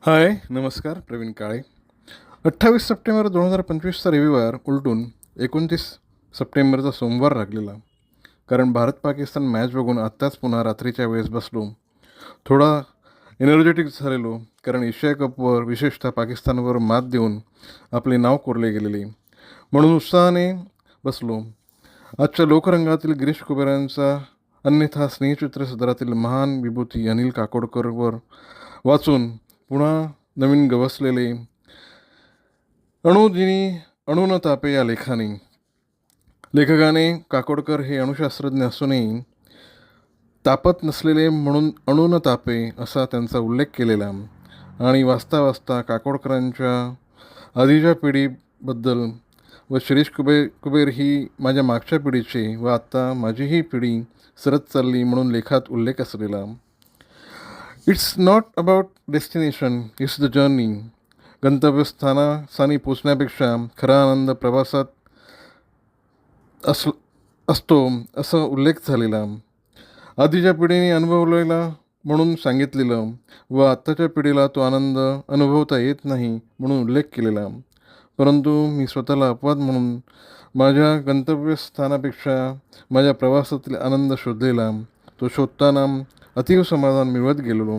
हाय, नमस्कार. प्रवीण काळे. 28 सप्टेंबर 2025चा रविवार उलटून 29 सप्टेंबरचा सोमवार लागलेला. कारण भारत पाकिस्तान मॅच बघून आत्ताच पुन्हा रात्रीच्या वेळेस बसलो. थोडा एनर्जेटिक झालेलो, कारण एशिया कपवर विशेषतः पाकिस्तानवर मात देऊन आपले नाव कोरले गेलेले, म्हणून उत्साहाने बसलो. आजच्या लोकरंगातील गिरीश कुबेरांचा अन्यथा स्नेहचित्र सदरातील महान विभूती अनिल काकोडकरवर वाचून पुन्हा नवीन गवसलेले अणुदिनी अणुन तापे या लेखकाने काकोडकर हे अणुशास्त्रज्ञ असूनही तापत नसलेले म्हणून अणुन तापे असा त्यांचा उल्लेख केलेला. आणि वाचता वाचता काकोडकरांच्या आधीच्या पिढीबद्दल व शिरीष कुबेर ही माझ्या मागच्या पिढीची व आत्ता माझीही पिढी सरत चालली म्हणून लेखात उल्लेख असलेला. It's not about destination, it's the journey. गंतव्यस्थानी पोचण्यापेक्षा खरा आनंद प्रवासात असतो असं उल्लेख झालेला. आधीच्या पिढीने अनुभवलेला म्हणून सांगितलेलं व आत्ताच्या पिढीला तो आनंद अनुभवता येत नाही म्हणून उल्लेख केलेला. परंतु मी स्वतःला अपवाद म्हणून माझ्या गंतव्यस्थानापेक्षा माझ्या प्रवासातील आनंद शोधलेला. तो शोधताना अतीव समाधान मिळवत गेलेलो.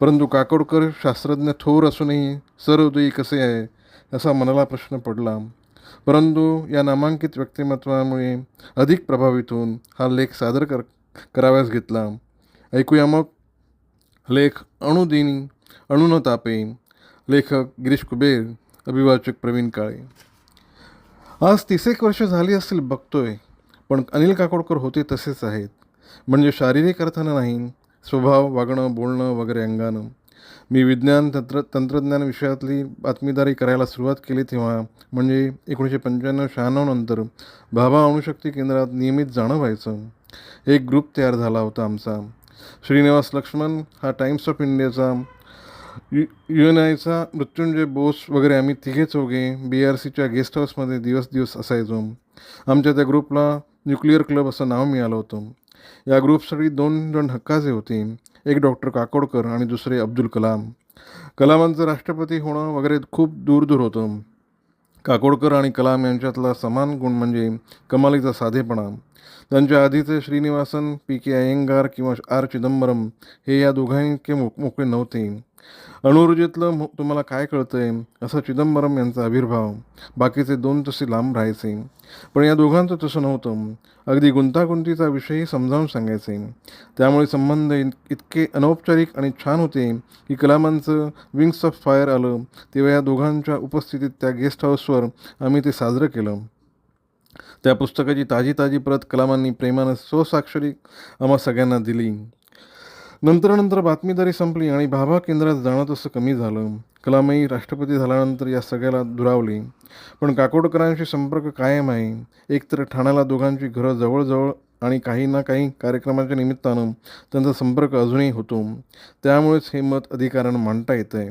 परंतु काकोडकर शास्त्रज्ञ थोर असूनही सहृदयी कसे आहे असा मनाला प्रश्न पडला. परंतु या नामांकित व्यक्तिमत्वामुळे अधिक प्रभावित होऊन हा लेख सादर कराव्यास घेतला. ऐकूया मग लेख अणुदिनी अणुन तापे. लेखक गिरीश कुबेर, अभिवाचक प्रवीण काळे. आज 30 वर्ष झाली असतील बघतोय, पण अनिल काकोडकर होते तसेच आहेत. म्हणजे शारीरिक अर्थानं नाही, स्वभाव, वागणं, बोलणं वगैरे अंगानं. मी विज्ञान तंत्रज्ञान विषयातली बातमीदारी करायला सुरुवात केली तेव्हा, म्हणजे 1995-96 नंतर भाभा अणुशक्ती केंद्रात नियमित जाणं व्हायचं. एक ग्रुप तयार झाला होता आमचा. श्रीनिवास लक्ष्मण हा टाइम्स ऑफ इंडियाचा, UNIचा मृत्युंजय बोस वगैरे आम्ही तिघे चौघे BRCच्या गेस्ट हाऊसमध्ये दिवस असायचो. आमच्या त्या ग्रुपला न्यूक्लिअर क्लब असं नाव मिळालं होतं. या ग्रुपसाठी 2 जण हक्काचे होते. एक डॉक्टर काकोडकर आणि दुसरे अब्दुल कलाम. कलामांचं राष्ट्रपती होणं वगैरे खूप दूर होतं. काकोडकर आणि कलाम यांच्यातला समान गुण म्हणजे कमालीचा साधेपणा. त्यांच्या आधीचे श्रीनिवासन, PK अय्यंगार किंवा R चिदंबरम हे या दोघांइतके मोकळे नव्हते. अणुऊर्जेतलं तुम्हाला काय कळतंय असा चिदंबरम यांचा आविर्भाव. बाकीचे 2 तसे लांब राहायचे. पण या दोघांचं तसं नव्हतं. अगदी गुंतागुंतीचा विषयही समजावून सांगायचे. त्यामुळे संबंध इतके अनौपचारिक आणि छान होते की कलामांचं विंग्स ऑफ फायर आलं तेव्हा या दोघांच्या उपस्थितीत त्या गेस्ट हाऊसवर आम्ही ते साजरं केलं. त्या पुस्तकाची ताजी प्रत कलामांनी प्रेमानं स्वसाक्षरी आम्हा सगळ्यांना दिली. नंतर बातमीदारी संपली आणि भाभा केंद्रात जाणं तसं कमी झालं. कलामही राष्ट्रपती झाल्यानंतर या सगळ्याला दुरावली. पण काकोडकरांशी संपर्क कायम आहे. एकतर ठाण्याला दोघांची घरं जवळ आणि काही ना काही कार्यक्रमाच्या निमित्तानं त्यांचा संपर्क अजूनही होतो. त्यामुळेच हे मत अधिकारानं मांडता येतं आहे.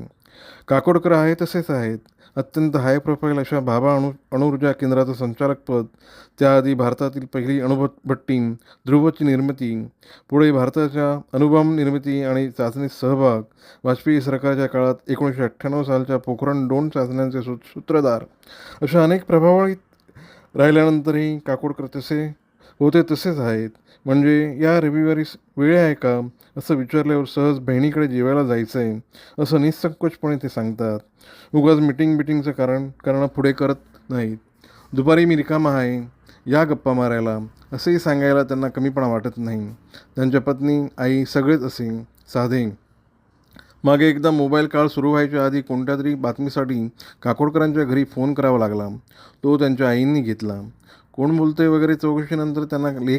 काकोडकर आहे तसेच आहेत. अत्यंत हाय प्रोफाईल अशा भाभा अणुऊर्जा केंद्राचं संचालकपद, त्याआधी भारतातील पहिली अणुभट्टी ध्रुवची निर्मिती, पुढे भारताच्या अणुबॉम्ब निर्मिती आणि चाचणीत सहभाग, वाजपेयी सरकारच्या काळात 1998 सालच्या पोखरण-2 चाचण्यांचे सूत्रधार, अशा अनेक प्रभावित राहिल्यानंतरही काकोडकर तसेच आहेत. म्हणजे या रविवारी वेळ आहे का असं विचारल्यावर सहज बहिणीकडे जेवायला जायचं आहे असं निसंकोचपणे ते सांगतात. उगाच मिटिंगचं कारण पुढे करत नाहीत. दुपारी मी रिकामा आहे, या गप्पा मारायला असंही सांगायला त्यांना कमीपणा वाटत नाही. त्यांच्या पत्नी, आई सगळेच असे साधे. मागे एकदा मोबाईल काळ सुरू व्हायच्या आधी कोणत्या तरी बातमीसाठी काकोडकरांच्या घरी फोन करावा लागला. तो त्यांच्या आईंनी घेतला. कोण बोलतंय वगैरे चौकशीनंतर त्यांना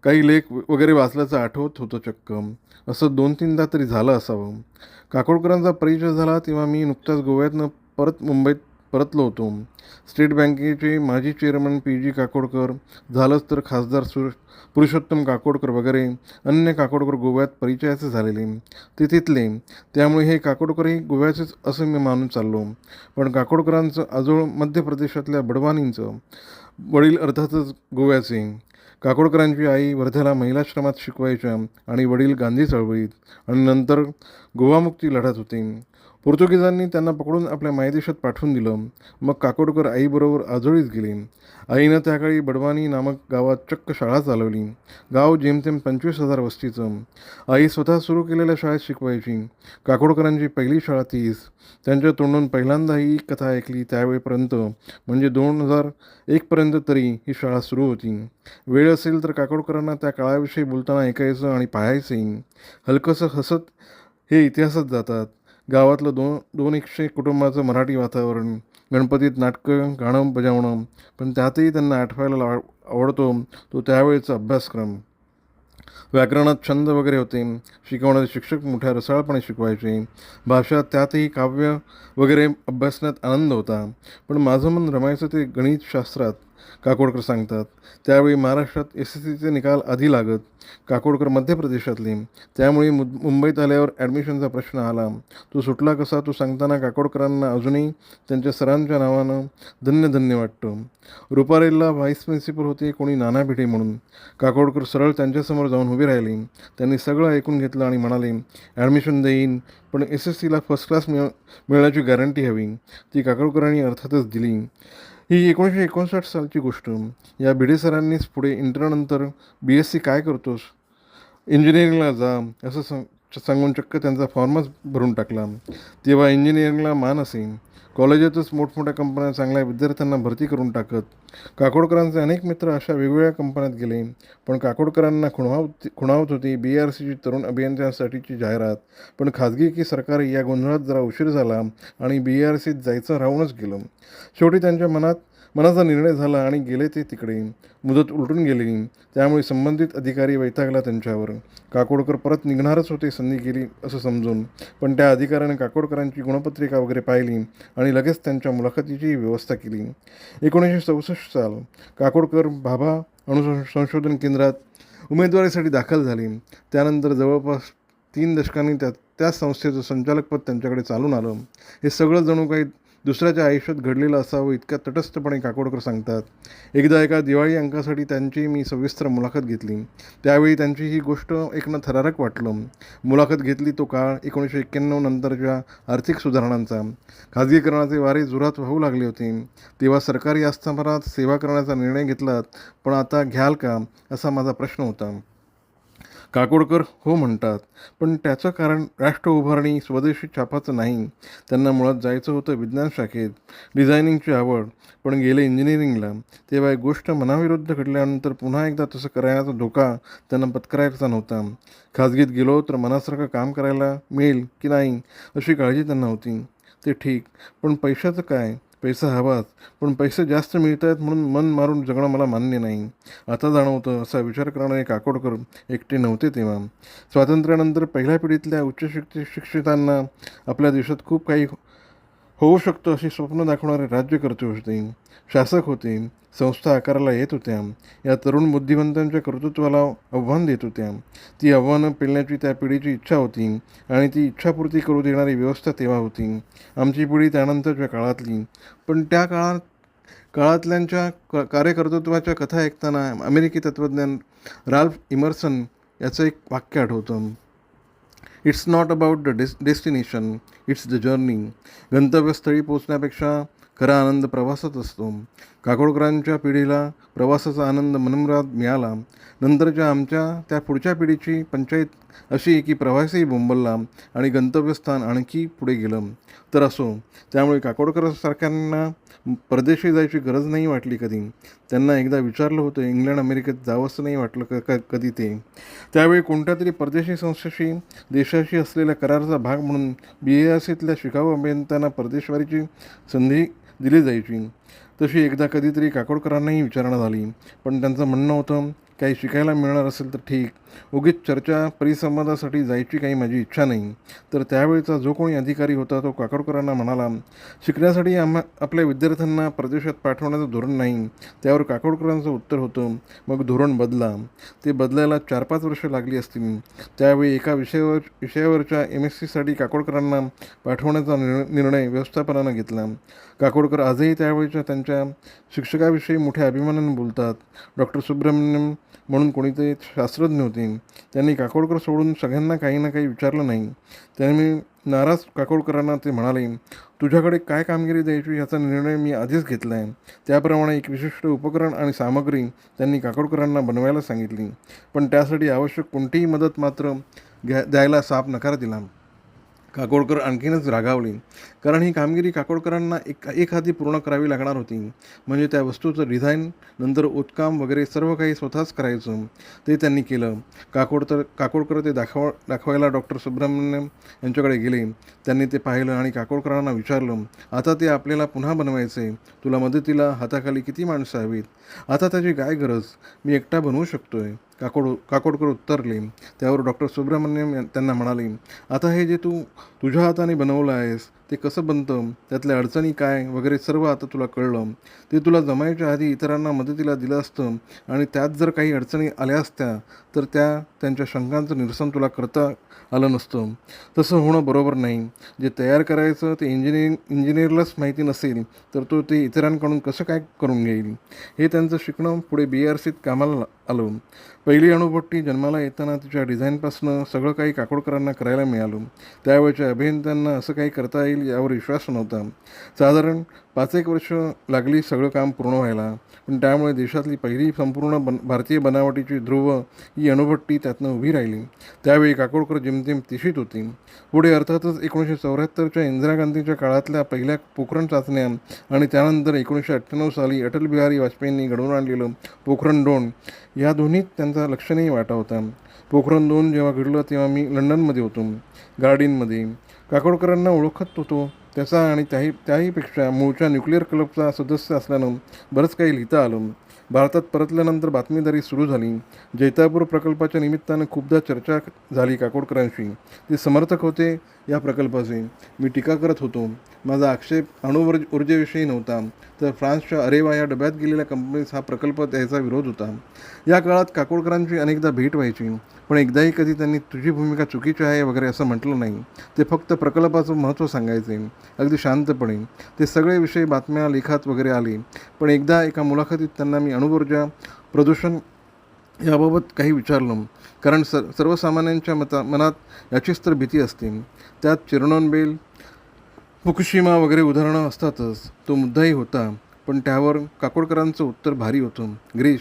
काही लेख वगैरे वाचल्याचं आठवत होतं चक्क. असं 2-3दा तरी झालं असावं. काकोडकरांचा परिचय झाला तेव्हा मी नुकताच गोव्यातनं मुंबईत परतलो होतो. स्टेट बँकेचे माजी चेअरमन PG काकोडकर, झालंच तर खासदार पुरुषोत्तम काकोडकर वगैरे अन्य काकोडकर गोव्यात परिचयाचे झालेले, ते तिथले. त्यामुळे हे काकोडकरही गोव्याचेच असं मी मानून चाललो. पण काकोडकरांचं आजोळ मध्य प्रदेशातल्या बडवानींचं, वडील अर्थातच गोव्याचे. काकोडकरांची आई वर्ध्याला महिलाश्रमात शिकवायच्या आणि वडील गांधी चळवळीत आणि नंतर गोवामुक्ती लढत होते. पोर्तुगीजांनी त्यांना पकडून आपल्या मायदेशात पाठवून दिलं. मग काकोडकर आईबरोबर आजोळीस गेले. आईनं त्याकाळी बडवानी नामक गावात चक्क शाळा चालवली. गाव जेमतेम 25,000 वस्तीचं. आई स्वतः सुरू केलेल्या शाळेत शिकवायची. काकोडकरांची पहिली शाळा तीच. त्यांच्या तोंडून पहिल्यांदा ही कथा ऐकली त्यावेळेपर्यंत, म्हणजे 2001पर्यंत तरी ही शाळा सुरू होती. वेळ असेल तर काकोडकरांना त्या काळाविषयी बोलताना ऐकायचं आणि पाहायचंही. हलकंसं हसत हे इतिहासात जातात. गावातलं 200 कुटुंबाचं मराठी वातावरण, गणपतीत नाटकं, गाणं बजावणं, पण त्यातही त्यांना आठवायला आवडतो तो त्यावेळेचा अभ्यासक्रम. व्याकरणात छंद वगैरे होते. शिकवणारे शिक्षक मोठ्या रसाळपणे शिकवायचे. भाषा त्यातही काव्य वगैरे अभ्यासण्यात आनंद होता. पण माझं मन रमायचं ते गणितशास्त्रात, काकोडकर सांगतात. त्यावेळी महाराष्ट्रात SSCचे निकाल आधी लागत. काकोडकर मध्य प्रदेशातले, त्यामुळे मुंबईत आल्यावर ॲडमिशनचा प्रश्न आला. तो सुटला कसा तो सांगताना काकोडकरांना अजूनही त्यांच्या सरांच्या नावानं धन्य धन्य वाटतं. रुपारेलला व्हाईस प्रिन्सिपल होते कोणी नाना भिडे म्हणून. काकोडकर सरळ त्यांच्यासमोर जाऊन उभे राहिले. त्यांनी सगळं ऐकून घेतलं आणि म्हणाले, ॲडमिशन देईन, पण SSCला फर्स्ट क्लास मिळण्याची गॅरंटी हवी. ती काकोडकरांनी अर्थातच दिली. ही 1959 सालची गोष्ट. या भिडे सरांनीच पुढे इंटरनंतर BSc काय करतोस, इंजिनिअरिंगला जा असं सांगून चक्क त्यांचा फॉर्मच भरून टाकला. तेव्हा इंजिनिअरिंगला मान असे. कॉलेजातच मोठमोठ्या कंपन्या चांगल्या विद्यार्थ्यांना भरती करून टाकत. काकोडकरांचे अनेक मित्र अशा वेगवेगळ्या कंपन्यात गेले. पण काकोडकरांना खुणावत होती BRCची तरुण अभियंत्यांसाठीची जाहिरात. पण खाजगी की सरकारी या गोंधळात जरा उशीर झाला आणि BRCत जायचं राहूनच गेलं. शेवटी त्यांच्या मनाचा निर्णय झाला आणि गेले ते तिकडे. मुदत उलटून गेली. त्यामुळे संबंधित अधिकारी वैतागला त्यांच्यावर. काकोडकर परत निघणारच होते संधी गेली असं समजून. पण त्या अधिकाऱ्याने काकोडकरांची गुणपत्रिका वगैरे पाहिली आणि लगेच त्यांच्या मुलाखतीची व्यवस्था केली. 1964 साल. काकोडकर भाभा अणुसंशोधन केंद्रात उमेदवारीसाठी दाखल झाले. त्यानंतर जवळपास 3 दशकांनी त्याच संस्थेचं संचालकपद त्यांच्याकडे चालून आलं. हे सगळं जणू काही दुसऱ्याच्या आयुष्यात घडलेलं असावं इतक्या तटस्थपणे काकोडकर सांगतात. एकदा एका दिवाळी अंकासाठी त्यांची मी सविस्तर मुलाखत घेतली. त्यावेळी त्यांची ही गोष्ट ऐकणं थरारक वाटलं. मुलाखत घेतली तो काळ 1991 नंतरच्या आर्थिक सुधारणांचा. खाजगीकरणाचे वारे जोरात वाहू लागले होते. तेव्हा सरकारी आस्थापनात सेवा करण्याचा निर्णय घेतलात, पण आता घ्याल का असा माझा प्रश्न होता. काकोडकर हो म्हणतात. पण त्याचं कारण राष्ट्र उभारणी, स्वदेशी छापाचं नाही. त्यांना मुळात जायचं होतं विज्ञान शाखेत. डिझायनिंगची आवड, पण गेले इंजिनिअरिंगला. तेव्हा एक गोष्ट मनाविरुद्ध घडल्यानंतर पुन्हा एकदा तसं करण्याचा धोका त्यांना पत्करायचा नव्हता. खाजगीत गेलो तर मनासारखं काम करायला मिळेल की नाही अशी काळजी त्यांना होती. ते ठीक, पण पैशाचं काय? पैसा हवाच, पण पैसे जास्त मिळत आहेत म्हणून मन मारून जगणं मला मान्य नाही. आता जाणवतं असा विचार करणारे काकोडकर एकटे नव्हते तेव्हा. स्वातंत्र्यानंतर पहिल्या पिढीतल्या उच्च शिक्षितांना आपल्या देशात खूप काही होऊ शकतं अशी स्वप्न दाखवणारे राज्यकर्ते होते, शासक होते, संस्था आकाराला येत होत्या. या तरुण बुद्धिमंतांच्या कर्तृत्वाला आव्हान देत होत्या. ती आव्हानं पेलण्याची त्या पिढीची इच्छा होती आणि ती इच्छापूर्ती करू देणारी व्यवस्था तेव्हा होती. आमची पिढी त्यानंतरच्या काळातली. पण त्या काळातल्यांच्या कार्यकर्तृत्वाच्या कथा ऐकताना अमेरिकी तत्त्वज्ञान राल्फ इमर्सन याचं एक वाक्य आठवतं. It's not about the destination, it's the journey. गंतव्यस्थळी पोचण्यापेक्षा खरा आनंद प्रवासात असतो. काकोडकरांच्या पिढीला प्रवासाचा आनंद मनमुराद मिळाला. नंतरच्या आमच्या त्या पुढच्या पिढीची पंचायत अशी की प्रवासही बोंबलला आणि गंतव्यस्थान आणखी पुढे गेलं. तर असो, त्यामुळे काकोडकरांसारख्यांना परदेशी जायची गरज नाही वाटली कधी. त्यांना एकदा विचारलं होतं इंग्लंड अमेरिकेत जावंसं नाही वाटलं कधी ते. त्यावेळी कोणत्या तरी परदेशी संस्थेशी देशाशी असलेल्या कराराचा भाग म्हणून BRCतल्या शिकाऊ अभियंत्यांना परदेशवारीची संधी दिली जायची. तशी एकदा कधीतरी काकोडकरांनाही विचारणा झाली. पण त्यांचं म्हणणं होतं, काही शिकायला मिळणार असेल तर ठीक, उगीच चर्चा परिसंवादासाठी जायची काही माझी इच्छा नाही. तर त्यावेळचा जो कोणी अधिकारी होता तो काकोडकरांना म्हणाला, शिकण्यासाठी आपल्या विद्यार्थ्यांना परदेशात पाठवण्याचं धोरण नाही. त्यावर काकोडकरांचं उत्तर होतं, मग धोरण बदला. ते बदलायला 4-5 वर्षं लागली असतील. त्यावेळी एका विषयावरच्या MScसाठी काकोडकरांना पाठवण्याचा निर्णय व्यवस्थापनानं घेतला. काकोडकर आजही त्यावेळच्या त्यांच्या शिक्षकाविषयी मोठ्या अभिमानाने बोलतात. डॉक्टर सुब्रमण्यम म्हणून कोणीतरी शास्त्रज्ञ होते. त्यांनी काकोडकर सोडून सगळ्यांना काही ना काही विचारलं नाही. त्यांनी नाराज काकोडकरांना ते म्हणाले, तुझ्याकडे काय कामगिरी द्यायची याचा निर्णय मी आधीच घेतला आहे. त्याप्रमाणे एक विशिष्ट उपकरण आणि सामग्री त्यांनी काकोडकरांना बनवायला सांगितली. पण त्यासाठी आवश्यक कोणतीही मदत मात्र द्यायला साफ नकार दिला. काकोडकर आणखीनच रागावले, कारण ही कामगिरी काकोडकरांना एखादी पूर्ण करावी लागणार होती. म्हणजे त्या वस्तूचं डिझाईन, नंतर ओतकाम वगैरे सर्व काही स्वतःच करायचं. ते त्यांनी केलं. काकोडकर ते दाखवायला डॉक्टर सुब्रमण्यम यांच्याकडे गेले. त्यांनी ते पाहिलं आणि काकोडकरांना विचारलं, आता ते आपल्याला पुन्हा बनवायचे, तुला मदतीला हाताखाली किती माणसं हवीत? आता त्याची काय गरज, मी एकटा बनवू शकतोय. काकोडकर उत्तरले. त्यावर डॉक्टर सुब्रमण्यम त्यांना म्हणाले, आता हे जे तू तुझ्या हाताने बनवलं आहेस ते कसं बनतं, त्यातल्या अडचणी काय वगैरे सर्व आता तुला कळलं. ते तुला जमायच्या आधी इतरांना मदतीला दिलं असतं आणि त्यात जर काही अडचणी आल्या असत्या तर त्यांच्या शंकांचं निरसन तुला करता आलं नसतं. तसं होणं बरोबर नाही. जे तयार करायचं ते इंजिनियरलाच माहिती नसेल तर तो ते इतरांकडून कसं काय करून घेईल. हे त्यांचं शिकणं पुढे BRCत कामाला आलं. पहिली अणुभट्टी जन्माला येताना तिच्या डिझाईनपासनं सगळं काही काकोडकरांना करायला मिळालं. त्यावेळच्या अभियंत्यांना असं काही करता येईल यावर विश्वास नव्हता. साधारण 5-1 वर्ष लागली सगळं काम पूर्ण व्हायला. पण त्यामुळे देशातली पहिली संपूर्ण भारतीय बनावटीची ध्रुव ही अणुभट्टी त्यातनं उभी राहिली. त्यावेळी काकोडकर जेमतेम 30शीत होती. पुढे अर्थातच 1974च्या इंदिरा गांधीच्या काळातल्या पहिल्या पोखरण चाचण्या आणि त्यानंतर 1998 साली अटल बिहारी वाजपेयींनी घडवून आणलेलं पोखरण-2 या दोन्हीत त्यांचा लक्षणीय वाटा होता. पोखरण-2 जेव्हा घडलं तेव्हा मी लंडनमध्ये होतो, गार्डीनमध्ये. काकोडकरांना ओळखत होतो त्याचा आणि त्याहीपेक्षा मूळच्या न्यूक्लिअर क्लबचा सदस्य असल्यानं बरंच काही लिहिता आलं. भारतात परतल्यानंतर बातमीदारी सुरू झाली. जैतापूर प्रकल्पाच्या निमित्तानं खूपदा चर्चा झाली काकोडकरांशी. ते समर्थक होते या प्रकल्पाचे. मी टीका करत होतो. माझा आक्षेप ऊर्जेविषयी नव्हता, तर फ्रान्सच्या अरेवा या डब्यात गेलेल्या कंपनीस हा प्रकल्प द्यायचा विरोध होता. या काळात काकोडकरांची अनेकदा भेट व्हायची, पण एकदाही कधी त्यांनी तुझी भूमिका चुकीची आहे वगैरे असं म्हटलं नाही. ते फक्त प्रकल्पाचं महत्त्व सांगायचे, अगदी शांतपणे. ते सगळे विषय बातम्या लेखात वगैरे आले. पण एकदा एका मुलाखतीत त्यांना मी अणुऊर्जा प्रदूषण याबाबत काही विचारलं, कारण सर्वसामान्यांच्या मनात याचीच तर भीती असते. त्यात चेर्नोबिल, फुकुशिमा वगैरे उदाहरणं असतातच. तो मुद्दाही होता, पण त्यावर काकोडकरांचं उत्तर भारी होतं. Girish,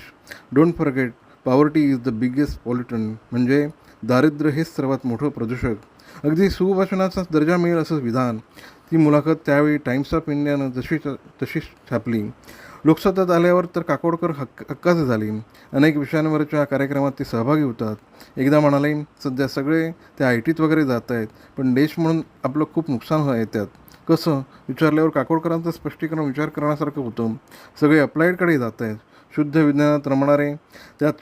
don't forget, poverty is the biggest pollutant. म्हणजे दारिद्र्य हेच सर्वात मोठं प्रदूषक. अगदी सुभाषणाचा दर्जा मिळेल असं विधान. ती मुलाखत त्यावेळी टाइम्स ऑफ इंडियानं तशी छापली. लोकसत्तात आल्यावर तर काकोडकर हक्काचे झाले. अनेक विषयांवरच्या कार्यक्रमात ते सहभागी होतात. एकदा म्हणाले, सध्या सगळे ते ITत वगैरे जात आहेत, पण देश म्हणून आपलं खूप नुकसान आहे त्यात. कसं विचारल्यावर काकोडकरांचं स्पष्टीकरण विचार करण्यासारखं होतं. सगळे अप्लाइडकडे जात आहेत. शुद्ध विज्ञानात रमणारे, त्यात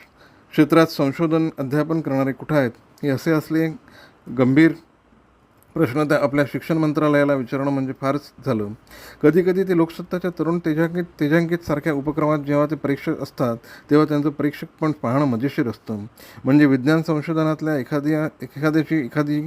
क्षेत्रात संशोधन अध्यापन करणारे कुठं आहेत? हे असे असले गंभीर प्रश्न त्या आपल्या शिक्षण मंत्रालयाला विचारणं म्हणजे फारच झालं. कधी ते लोकसत्ताच्या तरुण तेजांकित सारख्या उपक्रमात जेव्हा ते परीक्षक असतात तेव्हा त्यांचं परीक्षक पण पाहणं मजेशीर असतं. म्हणजे विज्ञान संशोधनातल्या एखादी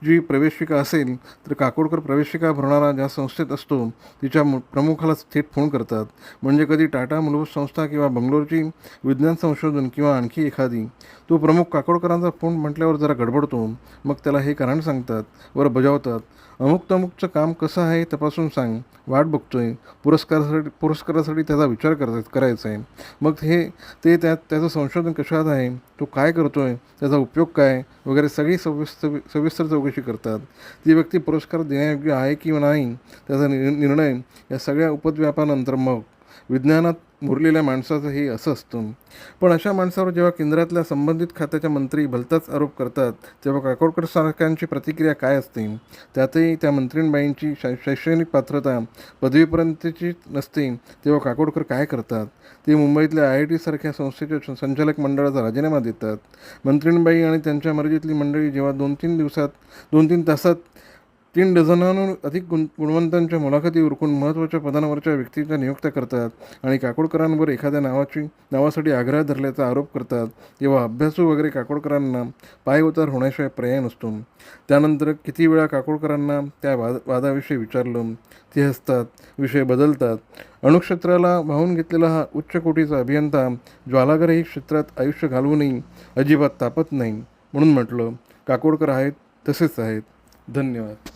जी प्रवेशिका असेल तर काकोडकर प्रवेशिका भरणारा ज्या संस्थेत असतो तिच्या प्रमुखालाच थेट फोन करतात. म्हणजे कधी टाटा मूलभूत संस्था किंवा बंगलोरची विज्ञान संशोधन किंवा आणखी एखादी. तो प्रमुख काकोडकरांचा फोन म्हटल्यावर जरा गडबडतो. मग त्याला हे कारण सांगतात, वर बजावतात, अमुकचं काम कसं आहे तपासून सांग, वाट बघतोय, पुरस्कारासाठी त्याचा विचार करायचा आहे. मग त्याचं संशोधन कशात आहे, तो काय करतोय, त्याचा उपयोग काय वगैरे सगळी सविस्तर चौकशी करतात. ती व्यक्ती पुरस्कार देण्यायोग्य आहे किंवा नाही त्याचा निर्णय या सगळ्या उपद्व्यापानंतर मग. विज्ञानात मुरलेल्या माणसाचं हे असं असतं. पण अशा माणसावर जेव्हा केंद्रातल्या संबंधित खात्याच्या मंत्री भलताच आरोप करतात तेव्हा काकोडकर सारख्यांची प्रतिक्रिया काय असते? त्यातही त्या मंत्रींबाईंची शैक्षणिक पात्रता पदवीपर्यंतची नसते तेव्हा काकोडकर काय करतात? ते मुंबईतल्या IIT सारख्या संस्थेच्या संचालक मंडळाचा राजीनामा देतात. मंत्रींबाई आणि त्यांच्या मर्जीतली मंडळी जेव्हा 2-3 तासात 3 डझनाहून अधिक गुणवंतांच्या मुलाखती उरकून महत्त्वाच्या पदांवरच्या व्यक्तींच्या नियुक्त्या करतात आणि काकोडकरांवर एखाद्या नावासाठी आग्रह धरल्याचा आरोप करतात, तेव्हा अभ्यासू वगैरे काकोडकरांना पायउतार होण्याशिवाय पर्याय नसतो. त्यानंतर किती वेळा काकोडकरांना त्या वादाविषयी विचारलं, ते हसतात, विषय बदलतात. अणुक्षेत्राला वाहून घेतलेला हा उच्च कोटीचा अभियंता ज्वालाघरही क्षेत्रात आयुष्य घालवूनही अजिबात तापत नाही. म्हणून म्हटलं, काकोडकर आहेत तसेच आहेत. धन्यवाद.